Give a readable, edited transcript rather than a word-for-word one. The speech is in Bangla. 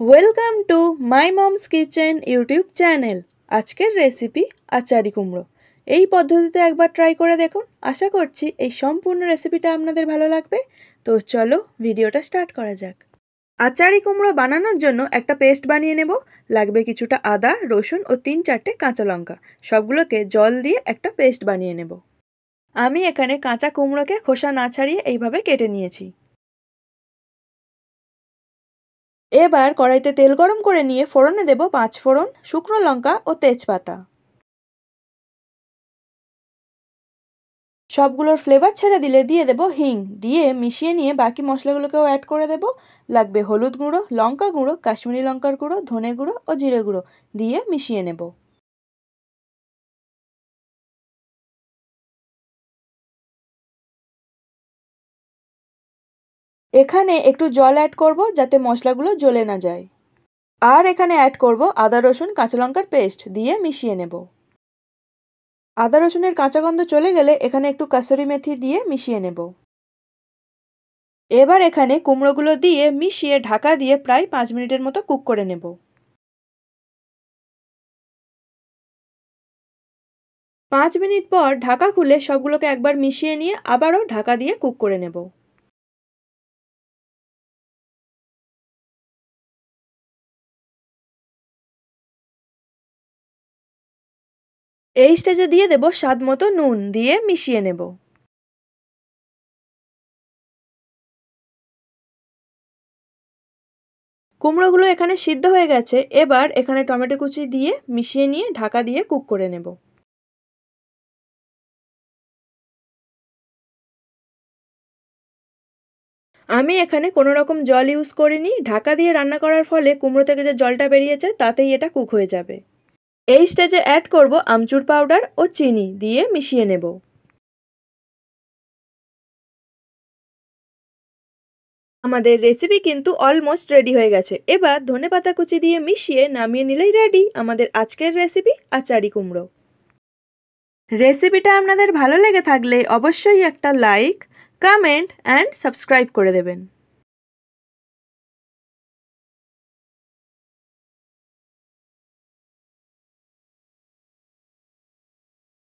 Welcome to my moms kitchen YouTube channel. আজকের রেসিপি আচারি কুমড়ো। এই পদ্ধতিতে একবার ট্রাই করে দেখুন। আশা করছি এই সম্পূর্ণ রেসিপিটা আপনাদের ভালো লাগবে। তো চলো ভিডিওটা স্টার্ট করা যাক। আচারি কুমড়ো বানানোর জন্য একটা পেস্ট বানিয়ে নেব। লাগবে কিছুটা আদা, রসুন ও 3-4টে কাঁচা লঙ্কা। সবগুলোকে জল দিয়ে একটা পেস্ট বানিয়ে নেব। আমি এখানে কাঁচা কুমড়োকে খোসা না ছাড়িয়ে এইভাবে কেটে নিয়েছি। এবার কড়াইতে তেল গরম করে নিয়ে ফোড়নে দেব 5 ফোড়ন, শুকনো লঙ্কা ও তেজপাতা। সবগুলোর ফ্লেভার ছেড়ে দিলে দিয়ে দেব হিং, দিয়ে মিশিয়ে নিয়ে বাকি মশলাগুলোকেও অ্যাড করে দেব। লাগবে হলুদ গুঁড়ো, লঙ্কা গুঁড়ো, কাশ্মীরি লঙ্কার গুঁড়ো, ধনে গুঁড়ো ও জিরে গুঁড়ো, দিয়ে মিশিয়ে নেব। এখানে একটু জল অ্যাড করব যাতে মশলাগুলো জ্বলে না যায়। আর এখানে অ্যাড করব আদা, রসুন, কাঁচা লঙ্কার পেস্ট, দিয়ে মিশিয়ে নেব। আদা রসুনের কাঁচা গন্ধ চলে গেলে এখানে একটু কাসুরি মেথি দিয়ে মিশিয়ে নেব। এবার এখানে কুমড়োগুলো দিয়ে মিশিয়ে ঢাকা দিয়ে প্রায় 5 মিনিটের মতো কুক করে নেব। 5 মিনিট পর ঢাকা খুলে সবগুলোকে একবার মিশিয়ে নিয়ে আবারও ঢাকা দিয়ে কুক করে নেব। এই স্টেজে দিয়ে দেব স্বাদ মতো নুন, দিয়ে মিশিয়ে নেব। কুমড়োগুলো এখানে সিদ্ধ হয়ে গেছে। এবার এখানে টমেটো কুচি দিয়ে মিশিয়ে নিয়ে ঢাকা দিয়ে কুক করে নেব। আমি এখানে কোনো রকম জল ইউজ করিনি। ঢাকা দিয়ে রান্না করার ফলে কুমড়ো থেকে যে জলটা বেরিয়েছে তাতেই এটা কুক হয়ে যাবে। এই স্টেজে অ্যাড করব আমচুর পাউডার ও চিনি, দিয়ে মিশিয়ে নেব। আমাদের রেসিপি কিন্তু অলমোস্ট রেডি হয়ে গেছে। এবার ধনেপাতা কুচি দিয়ে মিশিয়ে নামিয়ে নিলেই রেডি আমাদের আজকের রেসিপি আচারি কুমড়ো। রেসিপিটা আপনাদের ভালো লেগে থাকলে অবশ্যই একটা লাইক, কমেন্ট অ্যান্ড সাবস্ক্রাইব করে দেবেন।